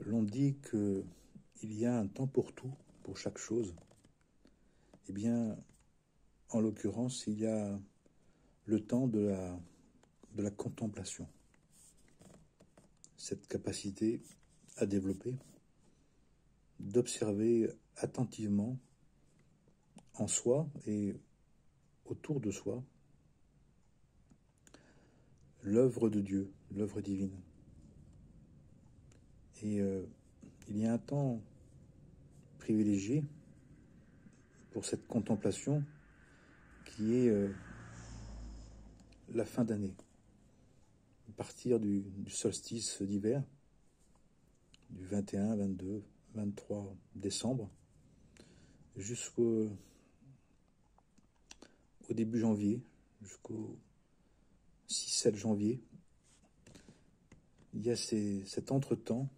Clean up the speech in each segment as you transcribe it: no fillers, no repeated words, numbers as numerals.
L'on dit qu'il y a un temps pour tout, pour chaque chose. Eh bien, en l'occurrence, il y a le temps de la contemplation. Cette capacité à développer, d'observer attentivement en soi et autour de soi l'œuvre de Dieu, l'œuvre divine. Et il y a un temps privilégié pour cette contemplation qui est la fin d'année, à partir du solstice d'hiver, du 21, 22, 23 décembre, jusqu'au début janvier, jusqu'au 6-7 janvier. Il y a cet entre-temps,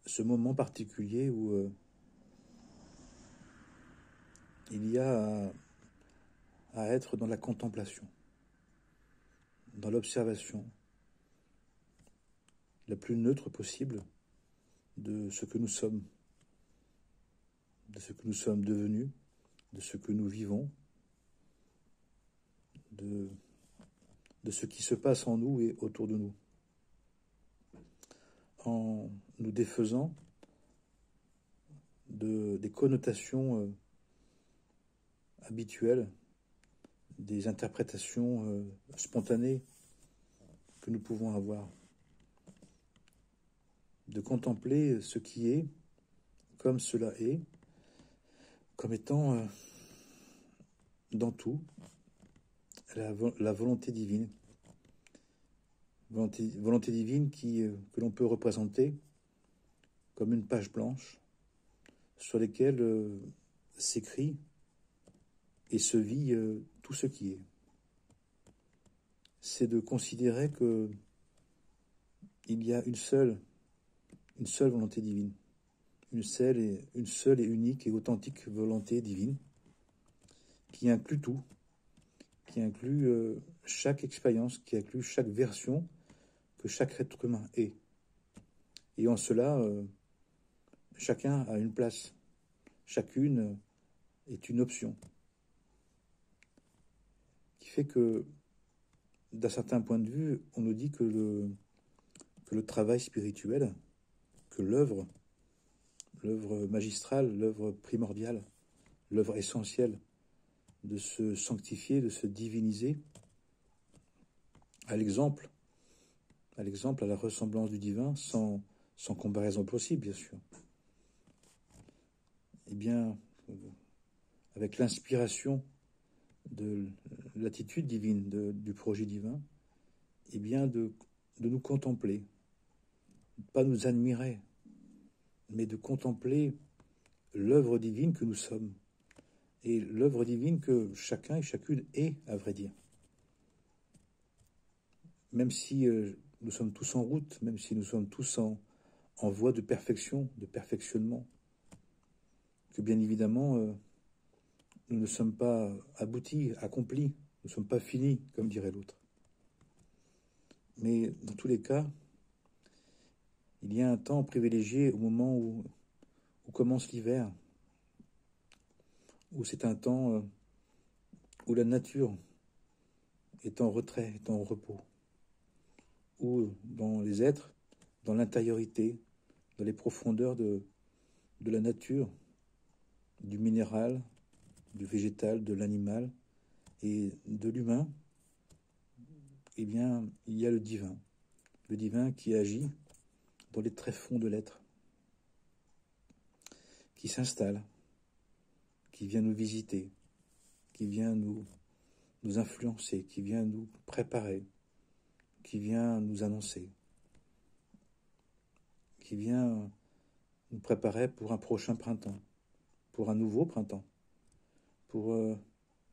ce moment particulier où il y a à être dans la contemplation, dans l'observation la plus neutre possible de ce que nous sommes, de ce que nous sommes devenus, de ce que nous vivons, de ce qui se passe en nous et autour de nous. En nous défaisant des connotations habituelles, des interprétations spontanées que nous pouvons avoir, de contempler ce qui est comme cela est, comme étant dans tout la volonté divine. Volonté divine que l'on peut représenter comme une page blanche sur laquelle s'écrit et se vit tout ce qui est. C'est de considérer que il y a une seule volonté divine, une seule et unique et authentique volonté divine qui inclut tout, qui inclut chaque expérience, qui inclut chaque version que chaque être humain est. Et en cela, chacun a une place, chacune est une option, qui fait que, d'un certain point de vue, on nous dit que le travail spirituel, que l'œuvre magistrale, l'œuvre primordiale, l'œuvre essentielle de se sanctifier, de se diviniser, à l'exemple, à la ressemblance du divin, sans comparaison possible, bien sûr. Eh bien, avec l'inspiration de l'attitude divine, du projet divin, eh bien, de nous contempler, pas nous admirer, mais de contempler l'œuvre divine que nous sommes, et l'œuvre divine que chacun et chacune est, à vrai dire. Même si nous sommes tous en route, même si nous sommes tous en voie de perfection, de perfectionnement, que bien évidemment, nous ne sommes pas aboutis, accomplis, nous ne sommes pas finis, comme dirait l'autre. Mais dans tous les cas, il y a un temps privilégié au moment où commence l'hiver, où c'est un temps où la nature est en retrait, est en repos, où dans les êtres, dans l'intériorité, dans les profondeurs de la nature, du minéral, du végétal, de l'animal et de l'humain, eh bien, il y a le divin qui agit dans les tréfonds de l'être, qui s'installe, qui vient nous visiter, qui vient nous influencer, qui vient nous préparer, qui vient nous annoncer, qui vient nous préparer pour un prochain printemps, pour un nouveau printemps, pour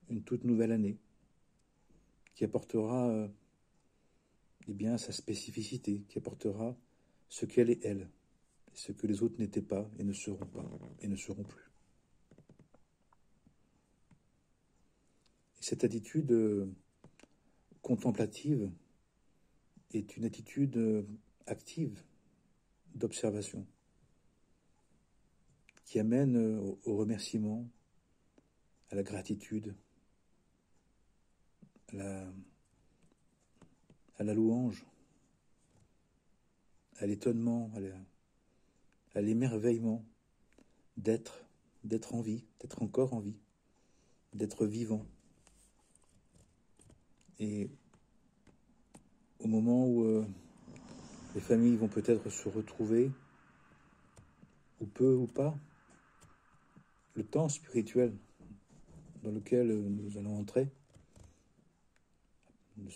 une toute nouvelle année, qui apportera eh bien, sa spécificité, qui apportera ce qu'elle est elle, ce que les autres n'étaient pas et ne seront pas et ne seront plus. Et cette attitude contemplative est une attitude active, d'observation, qui amène au remerciement, à la gratitude, à la louange, à l'étonnement, à l'émerveillement d'être en vie, d'être encore en vie, d'être vivant. Et au moment où les familles vont peut-être se retrouver, ou peu ou pas, le temps spirituel dans lequel nous allons entrer,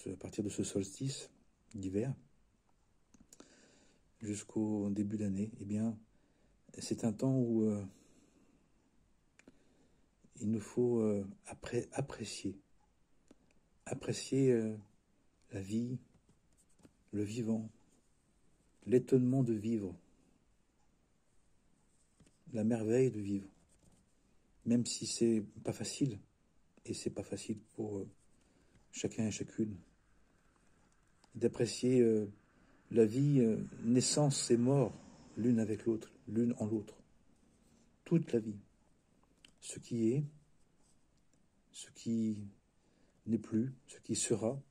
à partir de ce solstice d'hiver, jusqu'au début d'année, eh bien, c'est un temps où il nous faut apprécier la vie, le vivant, l'étonnement de vivre, la merveille de vivre, même si c'est pas facile, et c'est pas facile pour chacun et chacune, d'apprécier la vie, naissance et mort, l'une avec l'autre, l'une en l'autre, toute la vie, ce qui est, ce qui n'est plus, ce qui sera,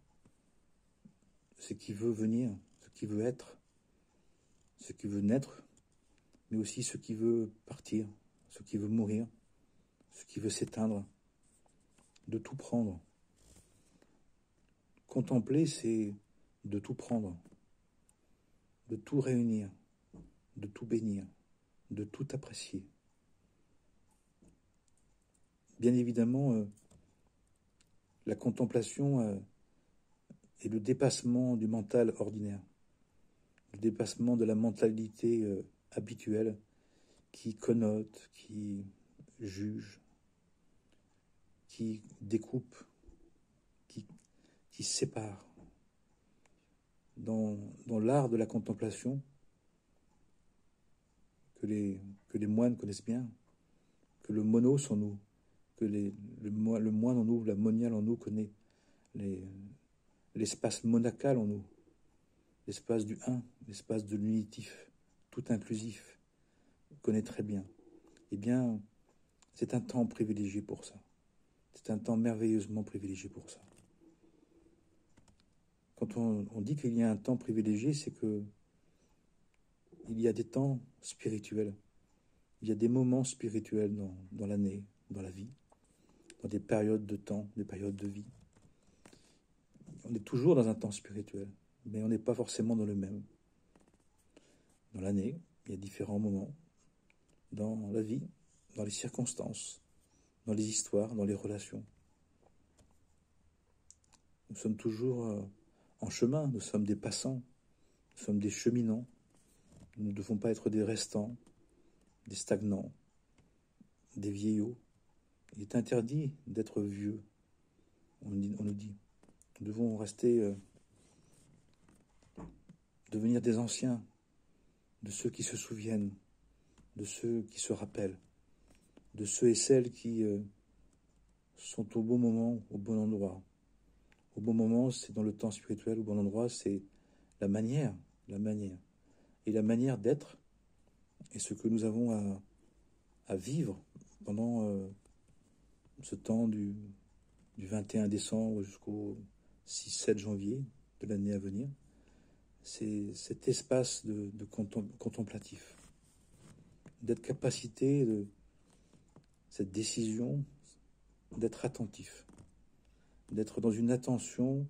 ce qui veut venir, ce qui veut être, ce qui veut naître, mais aussi ce qui veut partir, ce qui veut mourir, ce qui veut s'éteindre, de tout prendre. Contempler, c'est de tout prendre, de tout réunir, de tout bénir, de tout apprécier. Bien évidemment, la contemplation est le dépassement du mental ordinaire, le dépassement de la mentalité habituelle qui connote, qui juge, qui découpe, qui sépare. Dans l'art de la contemplation, que les moines connaissent bien, que le monos en nous, que le moine en nous, la moniale en nous connaît l'espace monacal en nous, l'espace du un, l'espace de l'unitif, tout inclusif, connaît très bien. Eh bien, c'est un temps privilégié pour ça. C'est un temps merveilleusement privilégié pour ça. Quand on dit qu'il y a un temps privilégié, c'est que il y a des temps spirituels, il y a des moments spirituels dans l'année, dans la vie, dans des périodes de temps, des périodes de vie. On est toujours dans un temps spirituel, mais on n'est pas forcément dans le même. Dans l'année, il y a différents moments, dans la vie, dans les circonstances, dans les histoires, dans les relations. Nous sommes toujours en chemin, nous sommes des passants, nous sommes des cheminants. Nous ne devons pas être des restants, des stagnants, des vieillots. Il est interdit d'être vieux, on nous dit. Nous devons rester, devenir des anciens, de ceux qui se souviennent, de ceux qui se rappellent, de ceux et celles qui sont au bon moment, au bon endroit. Au bon moment, c'est dans le temps spirituel, au bon endroit, c'est la manière. Et la manière d'être, et ce que nous avons à vivre pendant ce temps du 21 décembre jusqu'au 6-7 janvier de l'année à venir, c'est cet espace de contemplatif, d'être capacité, de cette décision, d'être attentif, d'être dans une attention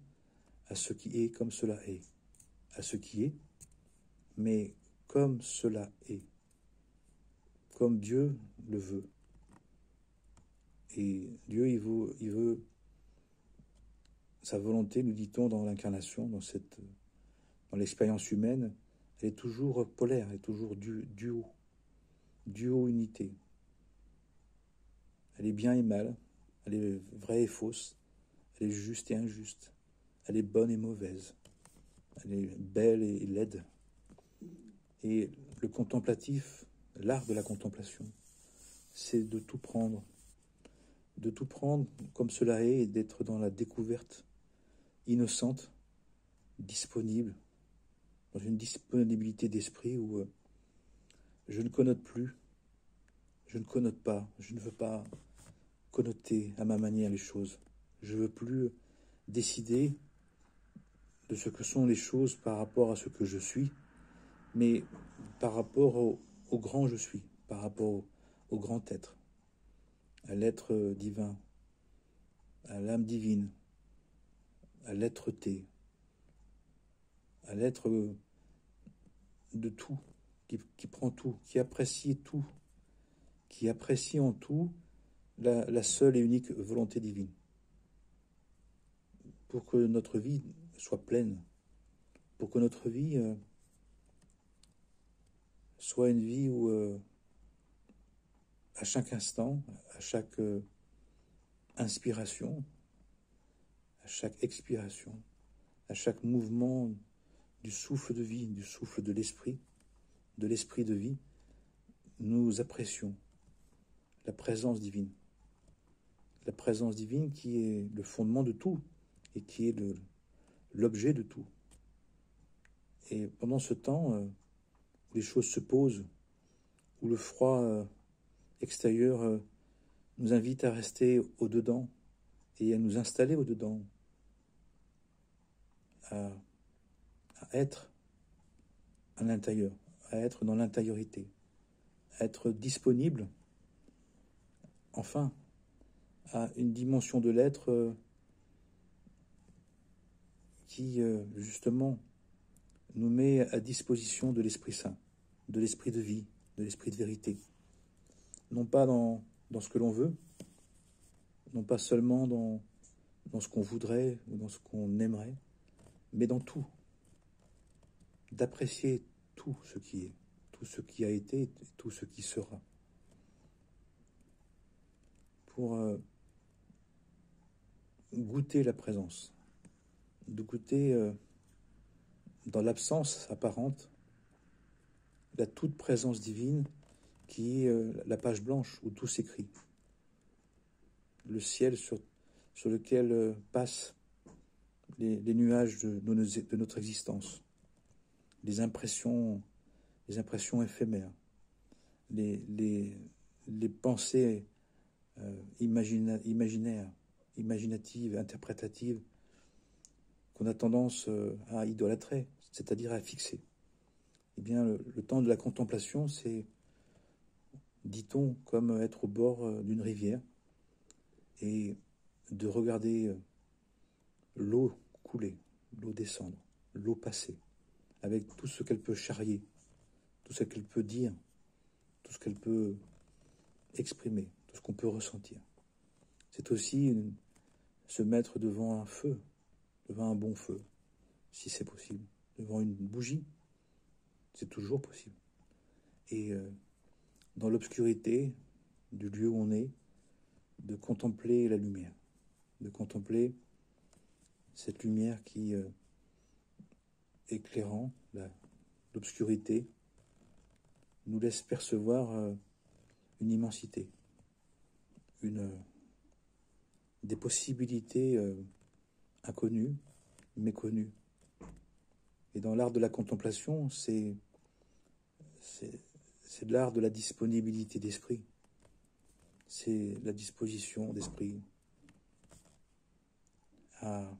à ce qui est comme cela est, à ce qui est, mais comme cela est, comme Dieu le veut. Et Dieu, il veut sa volonté, nous dit-on dans l'incarnation, dans l'expérience humaine, elle est toujours polaire, elle est toujours duo-unité. Elle est bien et mal, elle est vraie et fausse, elle est juste et injuste, elle est bonne et mauvaise, elle est belle et laide. Et le contemplatif, l'art de la contemplation, c'est de tout prendre comme cela est et d'être dans la découverte innocente, disponible, dans une disponibilité d'esprit où Je ne connote plus, je ne connote pas, je ne veux pas connoter à ma manière les choses. Je ne veux plus décider de ce que sont les choses par rapport à ce que je suis, mais par rapport au grand je suis, par rapport au grand être, à l'être divin, à l'âme divine, à l'être-té, à l'être de tout, qui prend tout, qui apprécie tout, qui apprécie en tout la seule et unique volonté divine. Pour que notre vie soit pleine, pour que notre vie soit une vie où à chaque instant, à chaque inspiration, à chaque expiration, à chaque mouvement du souffle de vie, du souffle de l'esprit de vie, nous apprécions la présence divine. La présence divine qui est le fondement de tout et qui est l'objet de tout. Et pendant ce temps où les choses se posent, où le froid extérieur nous invite à rester au-dedans et à nous installer au-dedans, à être à l'intérieur, à être dans l'intériorité, à être disponible, enfin, à une dimension de l'être qui, justement, nous met à disposition de l'Esprit Saint, de l'Esprit de vie, de l'Esprit de vérité. Non pas dans ce que l'on veut, non pas seulement dans ce qu'on voudrait ou dans ce qu'on aimerait, mais dans tout. D'apprécier tout ce qui est, tout ce qui a été, tout ce qui sera. Pour goûter la présence, de goûter dans l'absence apparente la toute présence divine qui est la page blanche où tout s'écrit. Le ciel sur lequel passent les nuages de notre existence, les impressions éphémères, les pensées imaginaires, imaginatives, interprétatives, qu'on a tendance à idolâtrer, c'est-à-dire à fixer. Eh bien, le temps de la contemplation, c'est, dit-on, comme être au bord d'une rivière et de regarder l'eau couler, l'eau descendre, l'eau passer, avec tout ce qu'elle peut charrier, tout ce qu'elle peut dire, tout ce qu'elle peut exprimer, tout ce qu'on peut ressentir. C'est aussi se mettre devant un feu, devant un bon feu, si c'est possible, devant une bougie, c'est toujours possible. Et dans l'obscurité du lieu où on est, de contempler la lumière, de contempler cette lumière qui, éclairant l'obscurité, nous laisse percevoir une immensité, des possibilités inconnues, méconnues. Et dans l'art de la contemplation, c'est de l'art de la disponibilité d'esprit. C'est la disposition d'esprit à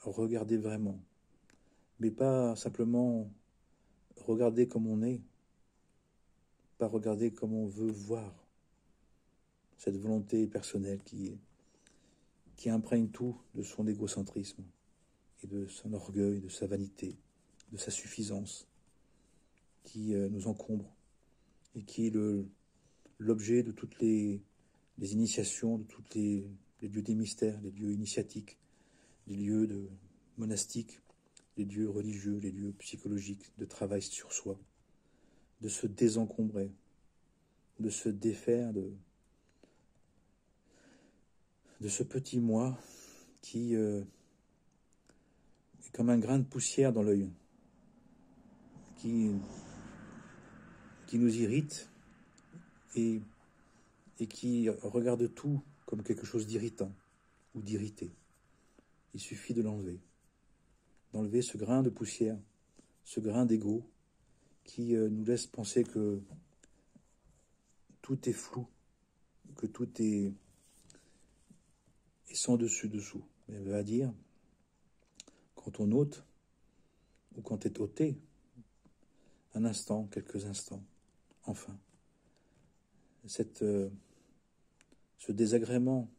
regarder vraiment, mais pas simplement regarder comme on est, pas regarder comme on veut voir, cette volonté personnelle qui imprègne tout de son égocentrisme et de son orgueil, de sa vanité, de sa suffisance, qui nous encombre et qui est l'objet de toutes les initiations, de tous les lieux des mystères, les lieux initiatiques, les lieux monastiques, les lieux religieux, les lieux psychologiques, de travail sur soi, de se désencombrer, de se défaire de ce petit moi qui est comme un grain de poussière dans l'œil, qui nous irrite et qui regarde tout comme quelque chose d'irritant ou d'irrité. Il suffit de d'enlever ce grain de poussière, ce grain d'ego qui nous laisse penser que tout est flou, que tout est sans dessus-dessous. Elle va dire, quand on ôte, ou quand est ôté, un instant, quelques instants, enfin, ce désagrément,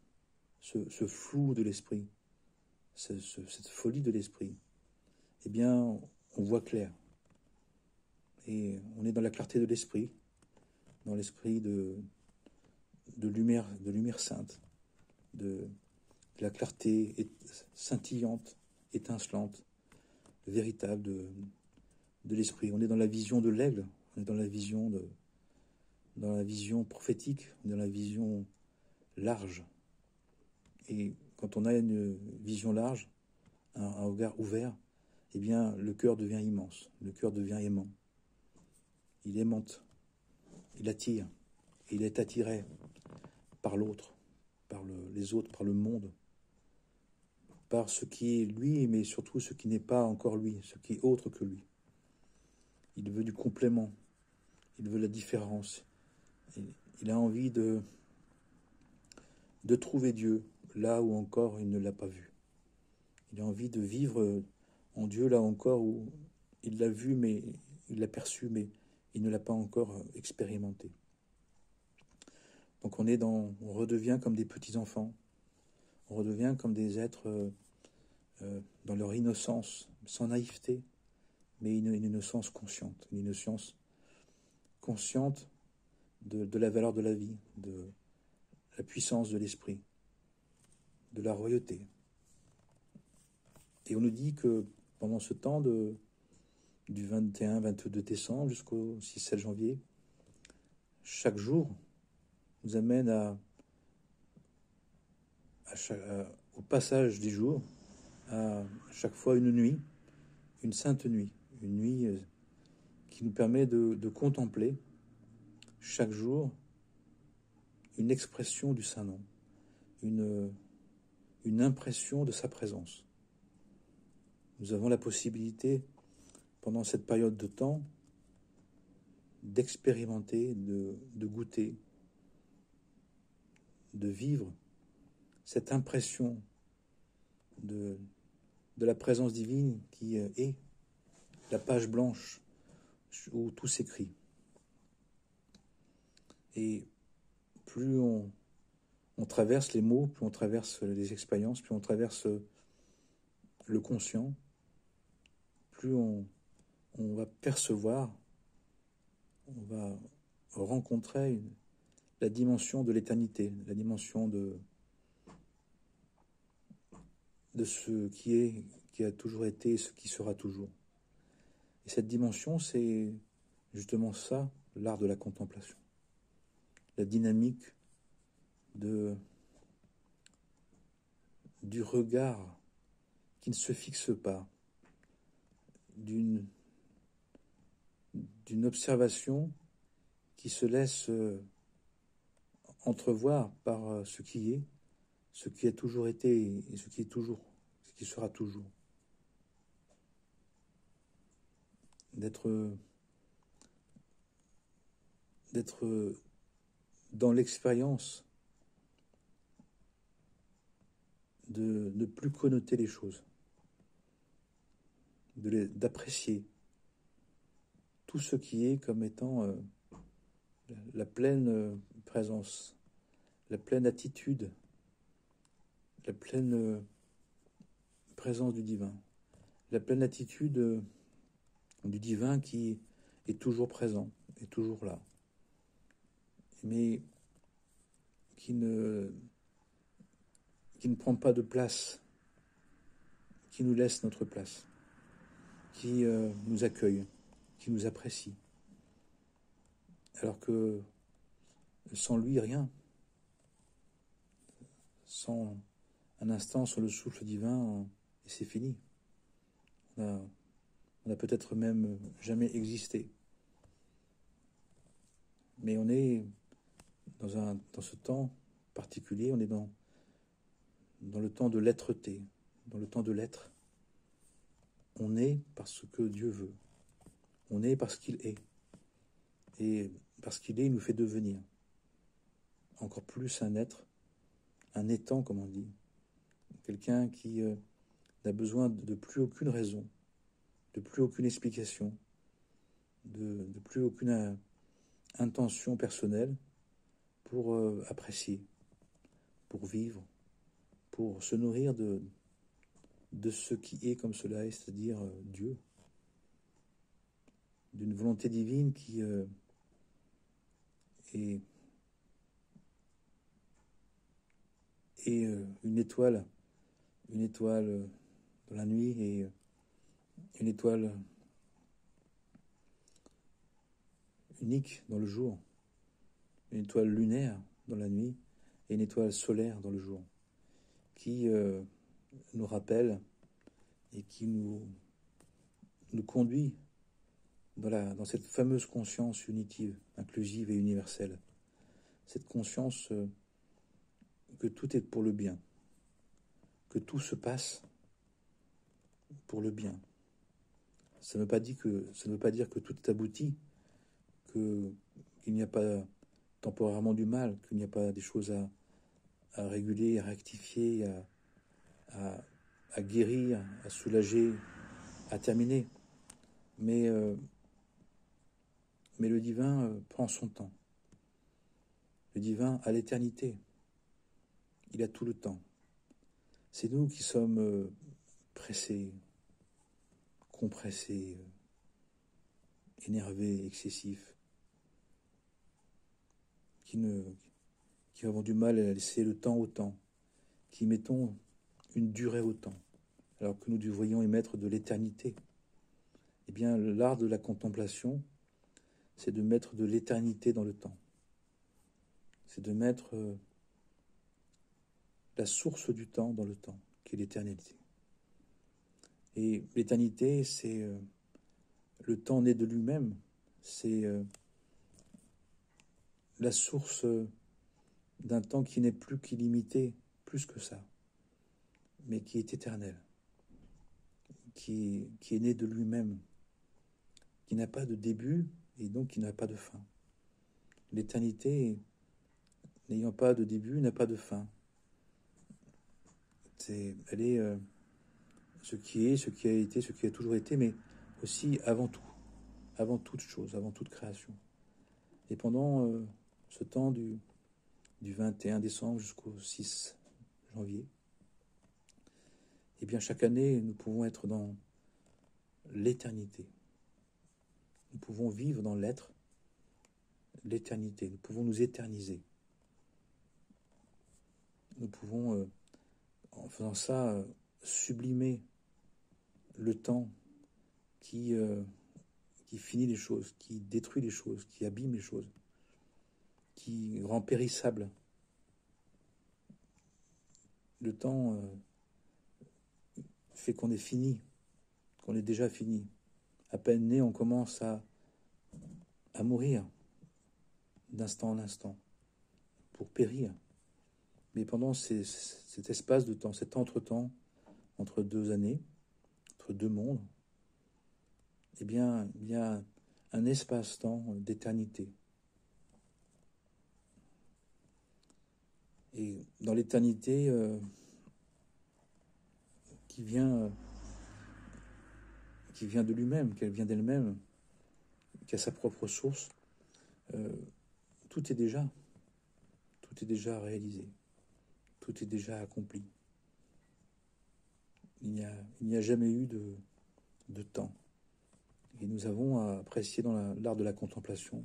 ce flou de l'esprit, cette folie de l'esprit, eh bien, on voit clair. Et on est dans la clarté de l'esprit, dans l'esprit de lumière sainte, de la clarté scintillante, étincelante, véritable de l'esprit. On est dans la vision de l'aigle, on est dans la vision prophétique, on est dans la vision large. Et quand on a une vision large, un regard ouvert, eh bien, le cœur devient immense, le cœur devient aimant. Il aimante, il attire, et il est attiré par l'autre, par les autres, par le monde, par ce qui est lui, mais surtout ce qui n'est pas encore lui, ce qui est autre que lui. Il veut du complément, il veut la différence. Il a envie de trouver Dieu là où encore il ne l'a pas vu. Il a envie de vivre en Dieu là encore où il l'a vu, mais il l'a perçu, mais il ne l'a pas encore expérimenté. Donc on redevient comme des petits-enfants, on redevient comme des êtres dans leur innocence, sans naïveté, mais une innocence consciente, une innocence consciente de la valeur de la vie, de la puissance de l'esprit, de la royauté. Et on nous dit que pendant ce temps du 21-22 décembre jusqu'au 6-7 janvier, chaque jour nous amène au passage des jours, à chaque fois une nuit, une sainte nuit, une nuit qui nous permet de contempler chaque jour une expression du Saint-Nom, une impression de sa présence. Nous avons la possibilité, pendant cette période de temps, d'expérimenter, de goûter, de vivre cette impression de la présence divine qui est la page blanche où tout s'écrit. Et plus on traverse les mots, plus on traverse les expériences, plus on traverse le conscient, plus on va percevoir, on va rencontrer la dimension de l'éternité, la dimension de ce qui a toujours été et ce qui sera toujours. Et cette dimension, c'est justement ça, l'art de la contemplation. La dynamique du regard qui ne se fixe pas, d'une observation qui se laisse entrevoir par ce qui a toujours été et ce qui est toujours, ce qui sera toujours. D'être dans l'expérience de ne plus connoter les choses, d'apprécier tout ce qui est comme étant la pleine présence, la pleine attitude, la pleine présence du divin, la pleine attitude du divin qui est toujours présent, est toujours là, mais qui ne prend pas de place, qui nous laisse notre place, qui nous accueille, qui nous apprécie. Alors que sans lui, rien. Sans un instant, sans le souffle divin, et c'est fini. On a peut-être même jamais existé. Mais on est dans ce temps particulier, on est dans le temps de l'être-té, dans le temps de l'être. On est parce que Dieu veut. On est parce qu'il est. Et parce qu'il est, il nous fait devenir encore plus un être, un étant, comme on dit. Quelqu'un qui n'a besoin de plus aucune raison, de plus aucune explication, de plus aucune intention personnelle pour apprécier, pour vivre, pour se nourrir de ce qui est comme cela est, c'est-à-dire Dieu, d'une volonté divine qui est une étoile dans la nuit et une étoile unique dans le jour, une étoile lunaire dans la nuit et une étoile solaire dans le jour, qui nous rappelle et qui nous conduit dans cette fameuse conscience unitive, inclusive et universelle. Cette conscience que tout est pour le bien, que tout se passe pour le bien. Ça ne veut pas dire que tout est abouti, qu'il n'y a pas temporairement du mal, qu'il n'y a pas des choses à réguler, à rectifier, à guérir, à soulager, à terminer. Mais le divin prend son temps. Le divin a l'éternité. Il a tout le temps. C'est nous qui sommes pressés, compressés, énervés, excessifs, qui avons du mal à laisser le temps au temps, qui mettons une durée au temps, alors que nous devrions y mettre de l'éternité. Eh bien, l'art de la contemplation, c'est de mettre de l'éternité dans le temps. C'est de mettre la source du temps dans le temps, qui est l'éternité. Et l'éternité, c'est le temps né de lui-même, c'est la source d'un temps qui n'est plus qu'illimité, plus que ça, mais qui est éternel, qui est né de lui-même, qui n'a pas de début et donc qui n'a pas de fin. L'éternité, n'ayant pas de début, n'a pas de fin. Elle est ce qui est, ce qui a été, ce qui a toujours été, mais aussi avant tout, avant toute chose, avant toute création. Et pendant ce temps du 21 décembre jusqu'au 6 janvier, eh bien chaque année, nous pouvons être dans l'éternité. Nous pouvons vivre dans l'être, l'éternité. Nous pouvons nous éterniser. Nous pouvons, en faisant ça, sublimer le temps qui finit les choses, qui détruit les choses, qui abîme les choses, qui rend périssable. Le temps fait qu'on est fini, qu'on est déjà fini. À peine né, on commence à mourir d'instant en instant, pour périr. Mais pendant cet espace de temps, cet entre-temps, entre deux années, entre deux mondes, eh bien, il y a un espace-temps d'éternité. Et dans l'éternité qui vient de lui-même, qu'elle vient d'elle-même, qui a sa propre source, tout est déjà réalisé, tout est déjà accompli. Il n'y a jamais eu de temps. Et nous avons à apprécier dans l'art de la contemplation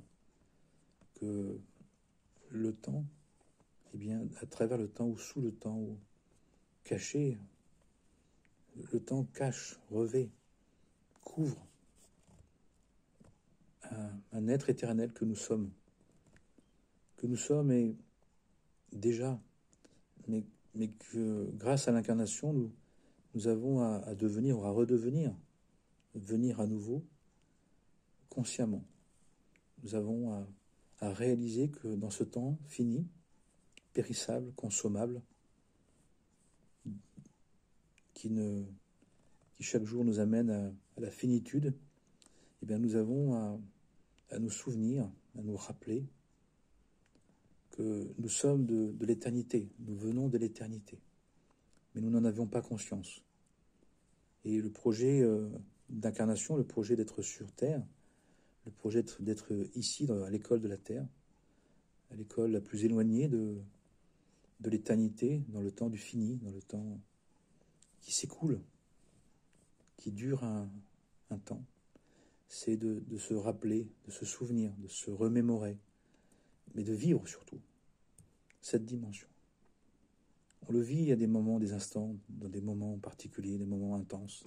que le temps, eh bien, à travers le temps ou sous le temps, ou caché, le temps cache, revêt, couvre un être éternel que nous sommes et déjà, mais que grâce à l'incarnation, nous avons à devenir ou à redevenir, venir à nouveau consciemment. Nous avons à réaliser que dans ce temps fini, périssable, consommable, qui chaque jour nous amène à la finitude, eh bien, nous avons à nous souvenir, à nous rappeler que nous sommes de l'éternité, nous venons de l'éternité, mais nous n'en avions pas conscience. Et le projet d'incarnation, le projet d'être sur Terre, le projet d'être ici, à l'école de la Terre, à l'école la plus éloignée de l'éternité, dans le temps du fini, dans le temps qui s'écoule, qui dure un temps, c'est de se rappeler, de se souvenir, de se remémorer, mais de vivre surtout cette dimension. On le vit à des moments, des instants, dans des moments particuliers, des moments intenses,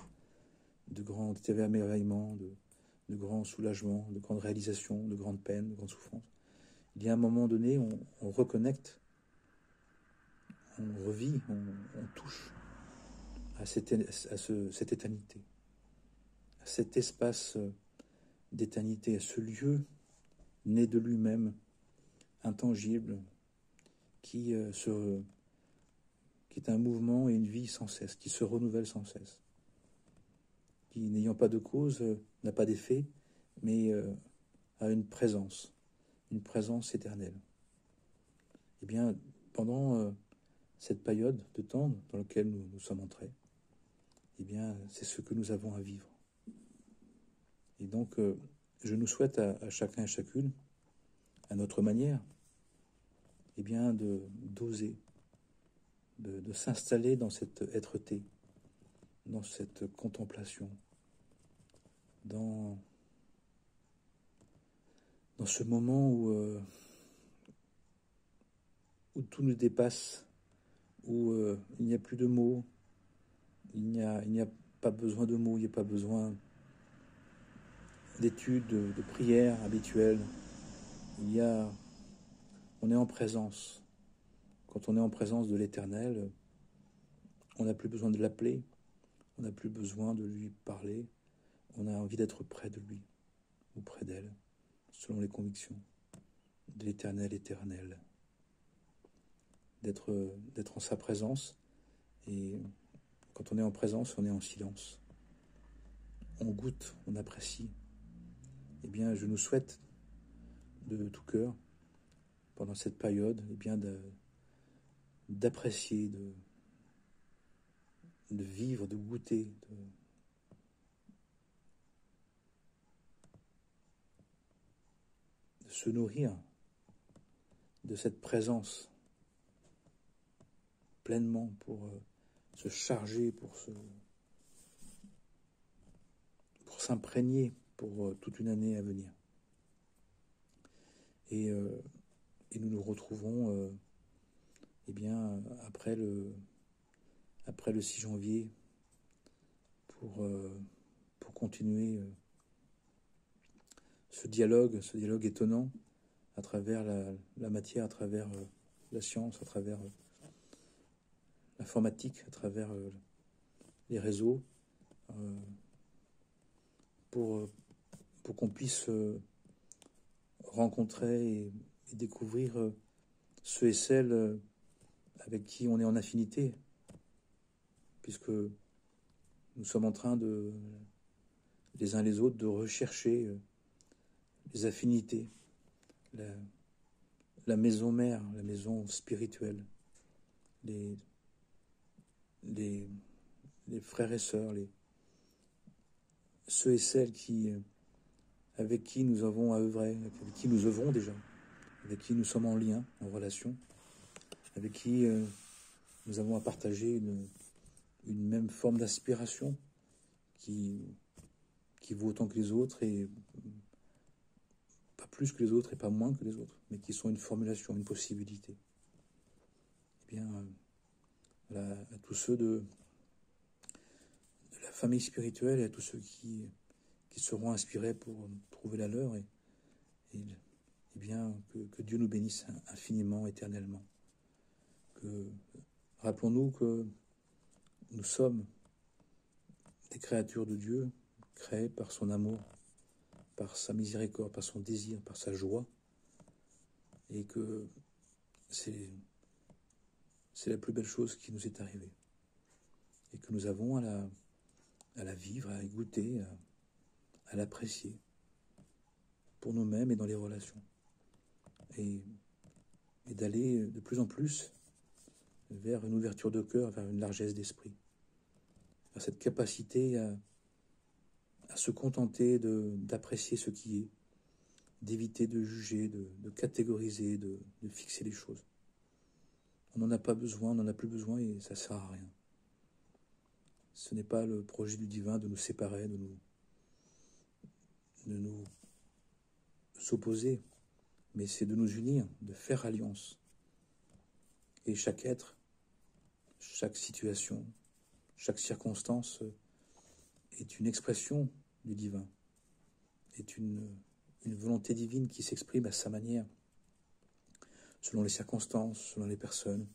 de grands émerveillements, de grands soulagements, de grandes réalisations, de grandes peines, de grandes souffrances. Il y a un moment donné, on reconnecte, on revit, on touche à cette éternité, à cet espace d'éternité, à ce lieu né de lui-même, intangible, qui est un mouvement et une vie sans cesse, qui se renouvelle sans cesse, qui, n'ayant pas de cause, n'a pas d'effet, mais a une présence éternelle. Eh bien, pendant cette période de temps dans laquelle nous sommes entrés, eh bien, c'est ce que nous avons à vivre. Et donc, je nous souhaite à chacun et chacune, à notre manière, eh bien, d'oser, de s'installer dans cette êtreté, dans cette contemplation, dans ce moment où tout nous dépasse, où il n'y a plus de mots, il n'y a pas besoin de mots, il n'y a pas besoin d'études, de prières habituelles. On est en présence. Quand on est en présence de l'Éternel, on n'a plus besoin de l'appeler, on n'a plus besoin de lui parler, on a envie d'être près de lui, ou près d'elle, selon les convictions de l'Éternel éternel. D'être en sa présence, et quand on est en présence, on est en silence. On goûte, on apprécie. Eh bien, je nous souhaite de tout cœur, pendant cette période, eh bien, d'apprécier, de vivre, de goûter, de se nourrir de cette présence pleinement pour se charger, pour s'imprégner pour toute une année à venir. Et nous nous retrouverons eh bien, après le 6 janvier pour continuer ce dialogue étonnant à travers la matière, à travers la science, à travers l'informatique, à travers les réseaux, pour qu'on puisse rencontrer et découvrir ceux et celles avec qui on est en affinité, puisque nous sommes en train les uns les autres, de rechercher les affinités, la maison mère, la maison spirituelle, les frères et sœurs, ceux et celles avec qui nous avons à œuvrer, avec qui nous œuvrons déjà, avec qui nous sommes en lien, en relation, avec qui nous avons à partager une même forme d'aspiration qui vaut autant que les autres, et pas plus que les autres et pas moins que les autres, mais qui sont une formulation, une possibilité. Eh bien, voilà, à tous ceux de la famille spirituelle et à tous ceux qui seront inspirés pour trouver la leur, et bien, que Dieu nous bénisse infiniment, éternellement. Rappelons-nous que nous sommes des créatures de Dieu, créées par son amour, par sa miséricorde, par son désir, par sa joie, et que c'est la plus belle chose qui nous est arrivée, et que nous avons à la vivre, à y goûter, à l'apprécier, pour nous-mêmes et dans les relations. Et d'aller de plus en plus vers une ouverture de cœur, vers une largesse d'esprit, vers cette capacité à se contenter d'apprécier ce qui est, d'éviter de juger, de catégoriser, de fixer les choses. On n'en a pas besoin, on n'en a plus besoin et ça ne sert à rien. Ce n'est pas le projet du divin de nous séparer, de nous s'opposer, mais c'est de nous unir, de faire alliance. Et chaque être, chaque situation, chaque circonstance est une expression du divin, est une volonté divine qui s'exprime à sa manière, selon les circonstances, selon les personnes,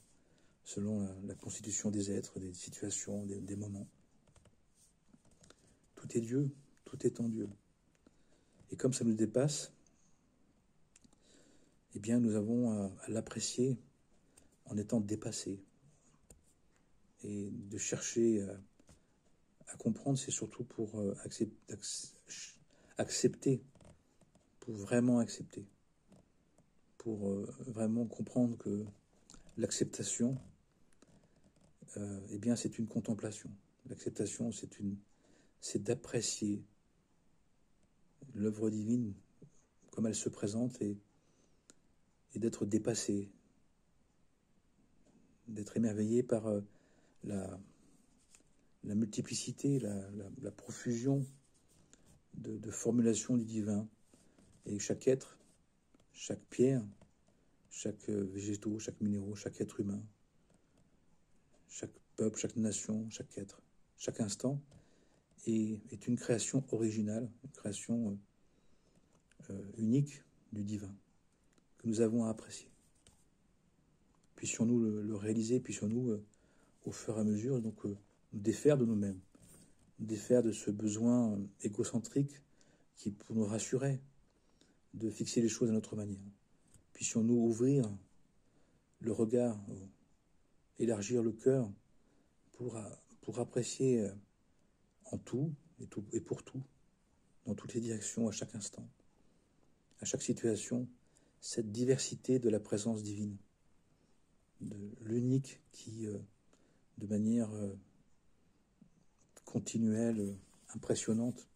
selon la constitution des êtres, des situations, des moments. Tout est Dieu, tout est en Dieu. Et comme ça nous dépasse, eh bien nous avons à l'apprécier en étant dépassés. Et de chercher à comprendre, c'est surtout pour accepter, pour vraiment accepter, pour vraiment comprendre que l'acceptation, eh bien c'est une contemplation. L'acceptation, c'est d'apprécier l'œuvre divine comme elle se présente et d'être dépassé, d'être émerveillé par la multiplicité, la profusion de formulations du divin. Et chaque être, chaque pierre, chaque végétaux, chaque minéraux, chaque être humain, chaque peuple, chaque nation, chaque être, chaque instant est une création originale, une création unique du divin que nous avons à apprécier. Puissions-nous le réaliser, puissions-nous au fur et à mesure donc nous défaire de nous-mêmes, nous défaire de ce besoin égocentrique qui pour nous rassurer, de fixer les choses à notre manière. Puissions-nous ouvrir le regard, élargir le cœur pour apprécier en tout et pour tout, dans toutes les directions, à chaque instant, à chaque situation, cette diversité de la présence divine, de l'unique qui, de manière continuelle, impressionnante,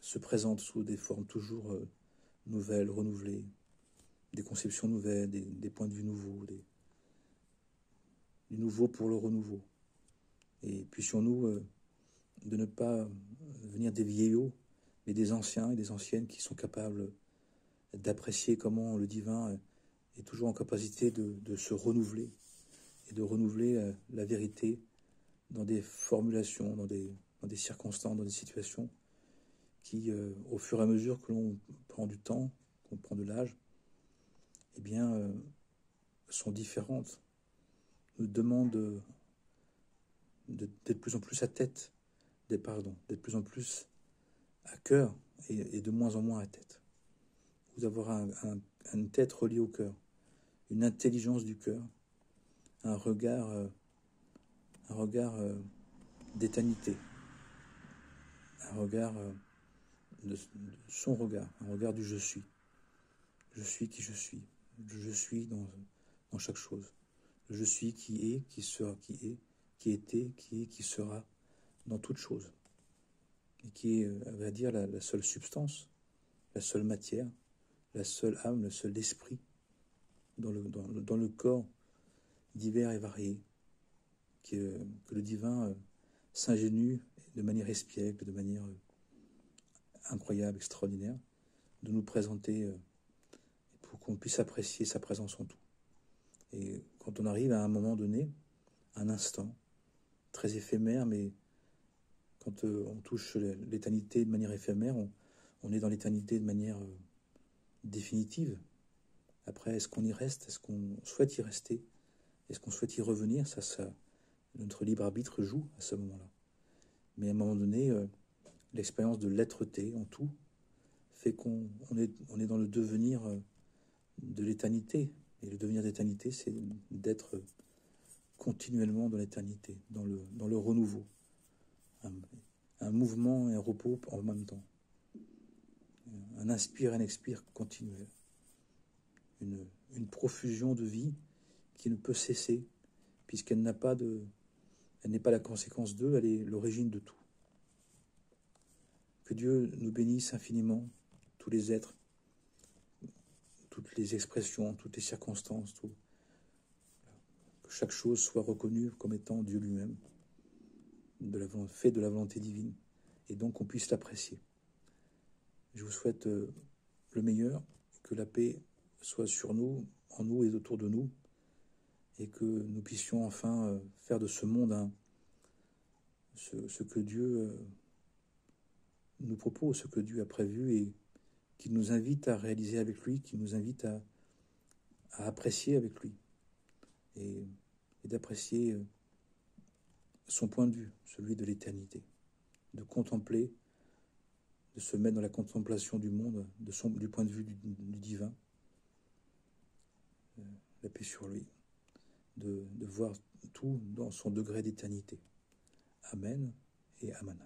se présente sous des formes toujours nouvelles, renouvelées, des conceptions nouvelles, des points de vue nouveaux, du nouveau pour le renouveau. Et puissions-nous de ne pas venir des vieillots, mais des anciens et des anciennes qui sont capables d'apprécier comment le divin est toujours en capacité de se renouveler et de renouveler la vérité dans des formulations, dans des circonstances, dans des situations qui, au fur et à mesure que l'on prend du temps, qu'on prend de l'âge, eh bien, sont différentes, nous demandent d'être de plus en plus à tête, d'être plus en plus à cœur et de moins en moins à tête. Vous avoir une tête reliée au cœur, une intelligence du cœur, un regard d'éternité, un regard de son regard, un regard du je suis. Je suis qui je suis. Je suis dans chaque chose. Je suis qui est, qui sera, qui est, qui était, qui est, qui sera dans toute chose. Et qui est, à vrai dire, la seule substance, la seule matière, la seule âme, le seul esprit dans le corps divers et varié que le divin s'ingénue de manière espiègle, de manière incroyable, extraordinaire, de nous présenter pour qu'on puisse apprécier sa présence en tout. Et quand on arrive à un moment donné, un instant, très éphémère, mais quand on touche l'éternité de manière éphémère, on est dans l'éternité de manière définitive. Après, est-ce qu'on y reste? Est-ce qu'on souhaite y rester? Est-ce qu'on souhaite y revenir? Ça, notre libre arbitre joue à ce moment-là. Mais à un moment donné, l'expérience de l'être-té en tout fait qu'on est dans le devenir de l'éternité. Et le devenir d'éternité, c'est d'être continuellement dans l'éternité, dans le renouveau. Un mouvement et un repos en même temps. un inspire et un expire continuel, une profusion de vie qui ne peut cesser, puisqu'elle n'a pas elle n'est pas la conséquence d'eux, elle est l'origine de tout. Que Dieu nous bénisse infiniment, tous les êtres, toutes les expressions, toutes les circonstances, que chaque chose soit reconnue comme étant Dieu lui-même, fait de la volonté divine, et donc qu'on puisse l'apprécier. Je vous souhaite le meilleur, que la paix soit sur nous, en nous et autour de nous, et que nous puissions enfin faire de ce monde ce que Dieu nous propose, ce que Dieu a prévu, et qu'il nous invite à réaliser avec lui, qu'il nous invite à apprécier avec lui, et d'apprécier son point de vue, celui de l'éternité, de contempler, de se mettre dans la contemplation du monde, du point de vue du divin, la paix sur lui, de voir tout dans son degré d'éternité. Amen et Amen.